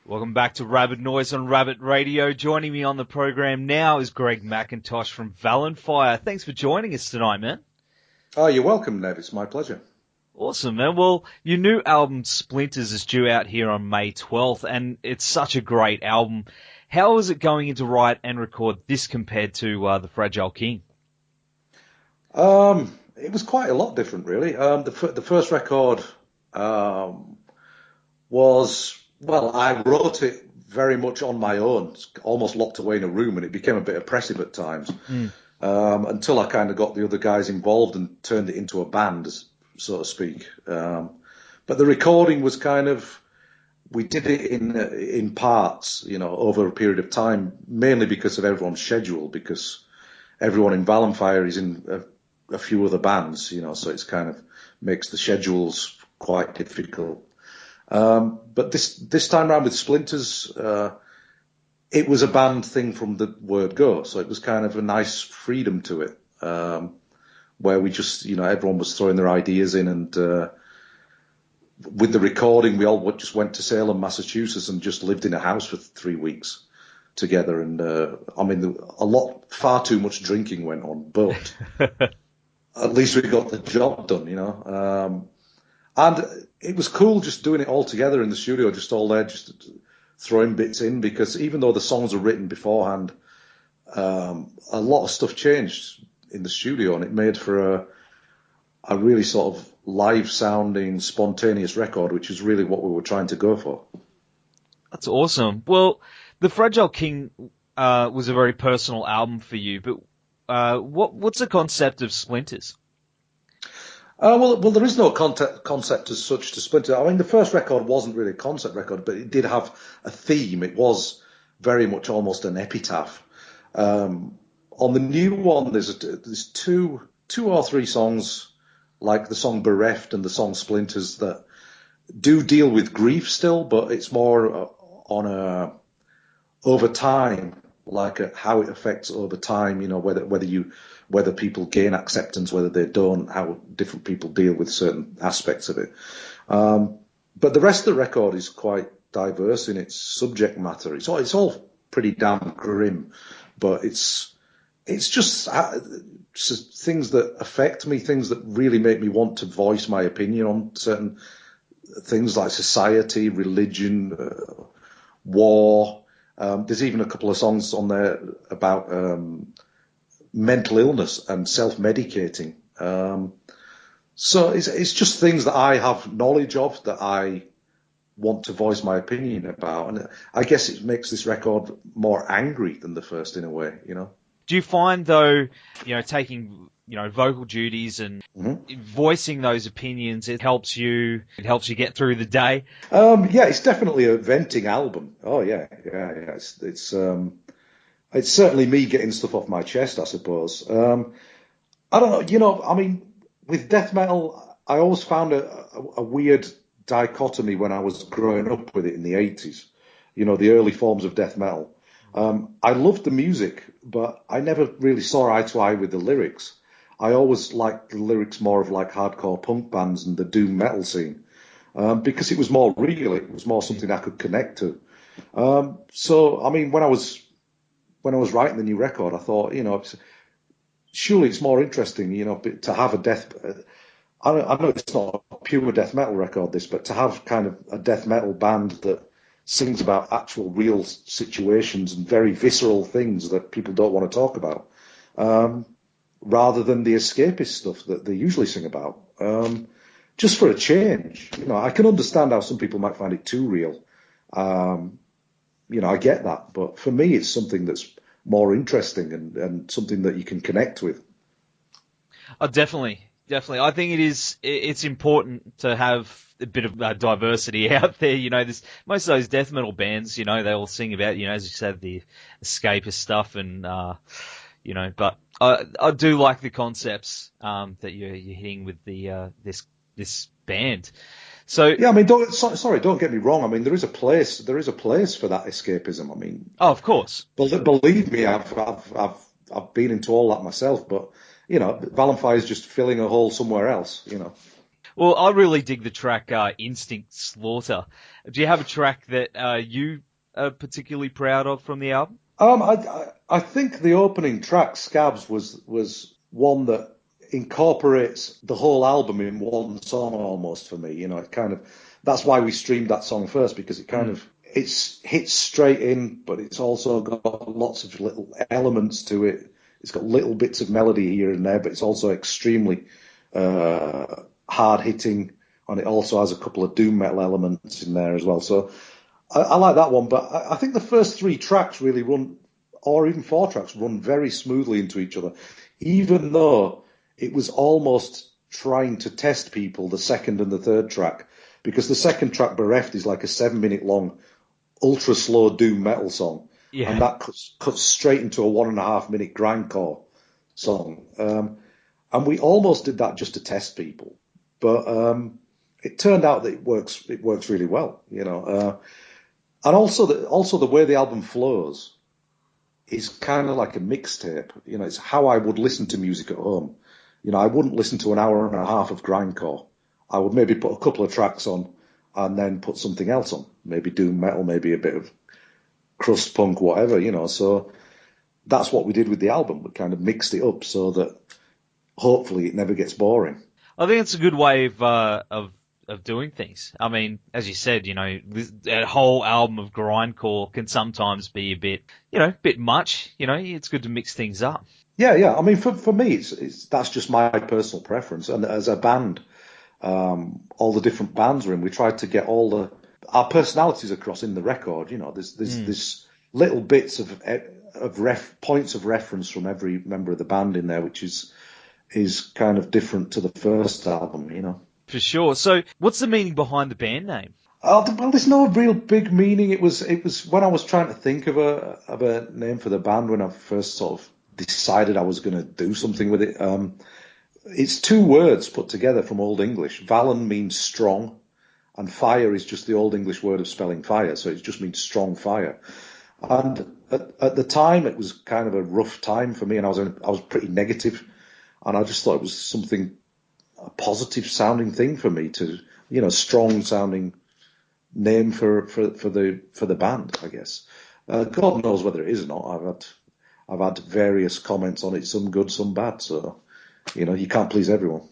Welcome back to RABID NOISE on RABID Radio. Joining me on the program now is Gregor Mackintosh from Vallenfyre. Thanks for joining us tonight, man. Oh, you're welcome, Nev. It's my pleasure. Awesome, man. Well, your new album, Splinters, is due out here on May 12th, and it's such a great album. How is it going into write and record this compared to The Fragile King? It was quite a lot different, really. The first record was, well, I wrote it very much on my own, almost locked away in a room, and it became a bit oppressive at times. Until I kind of got the other guys involved and turned it into a band, so to speak. But the recording was kind of, we did it in parts, over a period of time, mainly because of everyone's schedule, because everyone in Vallenfyre is in a few other bands, so it's kind of makes the schedules quite difficult. But this time around with Splinters, it was a band thing from the word go, so it was kind of a nice freedom to it, where we just, everyone was throwing their ideas in, and with the recording, we all just went to Salem, Massachusetts, and just lived in a house for 3 weeks together. And far too much drinking went on, but at least we got the job done, and it was cool just doing it all together in the studio, just all there, just throwing bits in, because even though the songs were written beforehand, a lot of stuff changed in the studio, and it made for a really sort of live-sounding, spontaneous record, which is really what we were trying to go for. That's awesome. Well, The Fragile King was a very personal album for you, but what's the concept of Splinters? Well, there is no concept as such to Splinter. I mean, the first record wasn't really a concept record, but it did have a theme. It was very much almost an epitaph. On the new one, there's two or three songs, like the song Bereft and the song Splinters, that do deal with grief still, but it's more on over time, like how it affects over time, whether people gain acceptance, whether they don't, how different people deal with certain aspects of it. But the rest of the record is quite diverse in its subject matter. It's all pretty damn grim, but it's just things that affect me, things that really make me want to voice my opinion on certain things like society, religion, war. There's even a couple of songs on there about mental illness and self-medicating. So it's just things that I have knowledge of, that I want to voice my opinion about. And I guess it makes this record more angry than the first in a way, Do you find, though, taking, vocal duties and voicing those opinions, it helps you get through the day? Yeah, it's definitely a venting album. Oh yeah. It's certainly me getting stuff off my chest, I suppose. I don't know, I mean, with death metal, I always found a weird dichotomy when I was growing up with it in the 80s, the early forms of death metal. I loved the music, but I never really saw eye to eye with the lyrics. I always liked the lyrics more of like hardcore punk bands and the doom metal scene, because it was more real, it was more something I could connect to. So, I mean, when I was writing the new record, I thought, surely it's more interesting, to have a death. I know it's not a pure death metal record, but to have kind of a death metal band that sings about actual real situations and very visceral things that people don't want to talk about, rather than the escapist stuff that they usually sing about. Just for a change, I can understand how some people might find it too real. I get that, but for me, it's something that's more interesting and something that you can connect with. Oh, definitely. I think it's important to have a bit of diversity out there. Most of those death metal bands, they all sing about, as you said, the escapist stuff and, but I do like the concepts, that you're hitting with the, this band. So yeah, I mean, don't get me wrong. I mean, there is a place for that escapism. I mean, oh, of course. Believe me, I've been into all that myself. But Vallenfyre is just filling a hole somewhere else. Well, I really dig the track Instinct Slaughter. Do you have a track that you are particularly proud of from the album? I think the opening track, Scabs, was one that incorporates the whole album in one song almost for me. You know, it kind of, that's why we streamed that song first, because it kind of, it's hits straight in, but it's also got lots of little elements to it. It's got little bits of melody here and there, but it's also extremely hard hitting, and it also has a couple of doom metal elements in there as well. So I like that one, but I think the first 3 tracks really run, or even 4 tracks, run very smoothly into each other, even though it was almost trying to test people, the second and the third track, because the second track, Bereft, is like a 7-minute long, ultra slow doom metal song, and that cuts straight into a 1.5 minute grindcore song. And we almost did that just to test people, but it turned out that it works really well, you know. And also the way the album flows is kind of like a mixtape. You know, it's how I would listen to music at home. You know, I wouldn't listen to an hour and a half of grindcore. I would maybe put a couple of tracks on and then put something else on. Maybe doom metal, maybe a bit of crust punk, whatever, you know. So that's what we did with the album. We kind of mixed it up so that hopefully it never gets boring. I think it's a good way of doing things. I mean, as you said, you know, a whole album of grindcore can sometimes be a bit much. You know, it's good to mix things up. Yeah. I mean, for me, it's that's just my personal preference. And as a band, all the different bands we're in, we tried to get all our personalities across in the record. You know, there's little bits of points of reference from every member of the band in there, which is kind of different to the first album, you know. For sure. So, what's the meaning behind the band name? Well, there's no real big meaning. It was when I was trying to think of a name for the band, when I first sort of decided I was going to do something with it. It's 2 words put together from Old English. Vallen means strong, and fire is just the Old English word of spelling fire, so it just means strong fire. And at the time, it was kind of a rough time for me, and I was pretty negative, and I just thought it was a positive sounding thing for me to, you know, strong sounding name for the band, I guess. God knows whether it is or not. I've had various comments on it, some good, some bad. So, you know, you can't please everyone.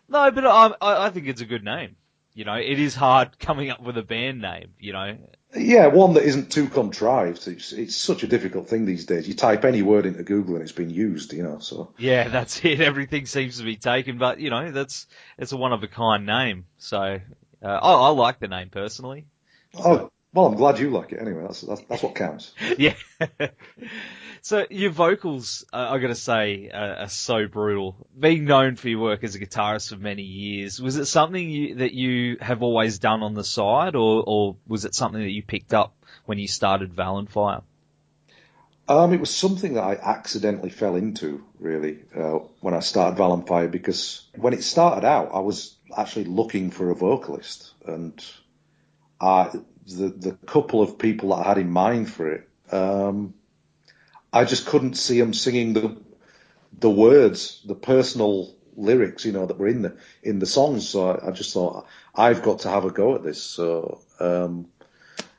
No, but I think it's a good name. You know, it is hard coming up with a band name, you know. Yeah, one that isn't too contrived. It's such a difficult thing these days. You type any word into Google and it's been used, you know. So yeah, that's it. Everything seems to be taken, but you know, it's a one of a kind name. So I like the name personally. Oh, well, I'm glad you like it anyway. That's what counts. Yeah. So your vocals, I got to say, are so brutal. Being known for your work as a guitarist for many years, was it something that you have always done on the side, or was it something that you picked up when you started Vallenfyre? It was something that I accidentally fell into, really, when I started Vallenfyre, because when it started out, I was actually looking for a vocalist, and the couple of people that I had in mind for it, I just couldn't see them singing the words, the personal lyrics, you know, that were in the songs. So I just thought, I've got to have a go at this. So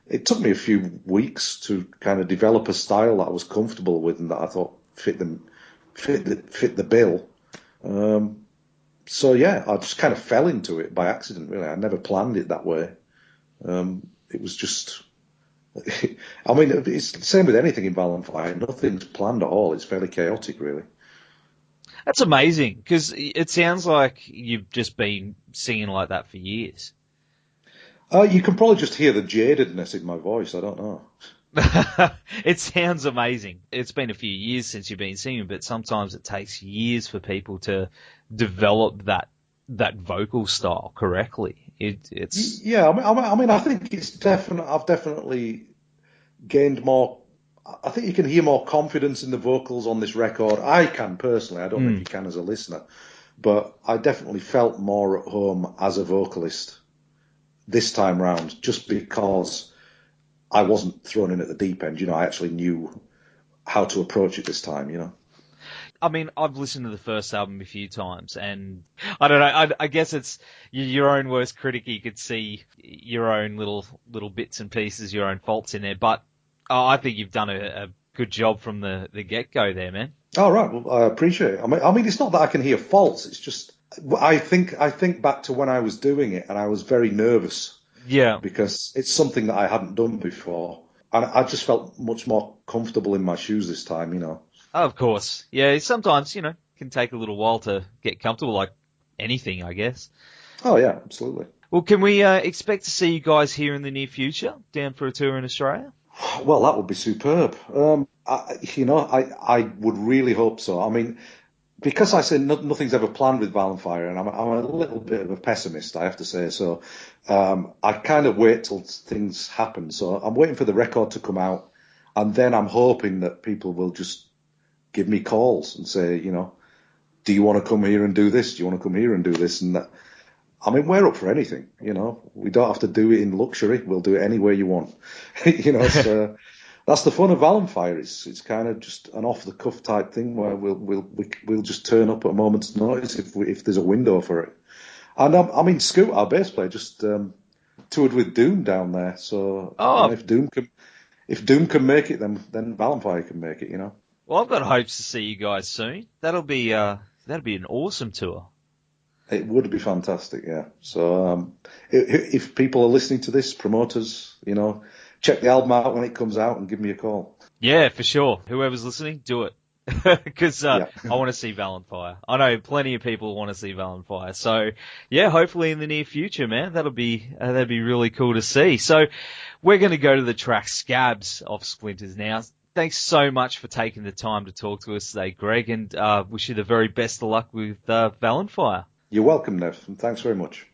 it took me a few weeks to kind of develop a style that I was comfortable with and that I thought fit the bill. So yeah, I just kind of fell into it by accident. Really, I never planned it that way. It was just. I mean, it's the same with anything in Vallenfyre. Nothing's planned at all. It's fairly chaotic, really. That's amazing, because it sounds like you've just been singing like that for years. You can probably just hear the jadedness in my voice. I don't know. It sounds amazing. It's been a few years since you've been singing, but sometimes it takes years for people to develop that vocal style correctly. Yeah. I mean, I think it's definite. I've definitely gained more. I think you can hear more confidence in the vocals on this record. I can personally. I don't know if you can as a listener, but I definitely felt more at home as a vocalist this time round, just because I wasn't thrown in at the deep end. You know, I actually knew how to approach it this time. You know. I mean, I've listened to the first album a few times, and I don't know. I guess it's your own worst critic. You could see your own little bits and pieces, your own faults in there. But I think you've done a good job from the get go there, man. Oh, right. Well, I appreciate it. I mean, it's not that I can hear faults. It's just I think back to when I was doing it, and I was very nervous. Yeah. Because it's something that I hadn't done before, and I just felt much more comfortable in my shoes this time. Of course. Yeah. Sometimes it can take a little while to get comfortable, like anything, I guess. Oh yeah, absolutely. Well, can we expect to see you guys here in the near future, down for a tour in Australia? Well, that would be superb. I would really hope so. I mean, because I say nothing's ever planned with Vallenfyre, and I'm a little bit of a pessimist, I have to say. So I kind of wait till things happen. So I'm waiting for the record to come out, and then I'm hoping that people will just give me calls and say, do you want to come here and do this? Do you want to come here and do this? And I mean, we're up for anything. We don't have to do it in luxury. We'll do it anywhere you want. So that's the fun of Vallenfyre. It's kind of just an off the cuff type thing where we'll just turn up at a moment's notice if there's a window for it. And I mean, Scoot, our bass player, just toured with Doom down there. So if Doom can make it, then Vallenfyre can make it. Well, I've got hopes to see you guys soon. That'll be an awesome tour. It would be fantastic, yeah. So if people are listening to this, promoters, check the album out when it comes out and give me a call. Yeah, for sure. Whoever's listening, do it. Because I want to see Vallenfyre. I know plenty of people want to see Vallenfyre. So, yeah, hopefully in the near future, man, that'd be really cool to see. So, we're going to go to the track Scabs off Splinters now. Thanks so much for taking the time to talk to us today, Greg, and wish you the very best of luck with Vallenfyre. You're welcome, Nev, and thanks very much.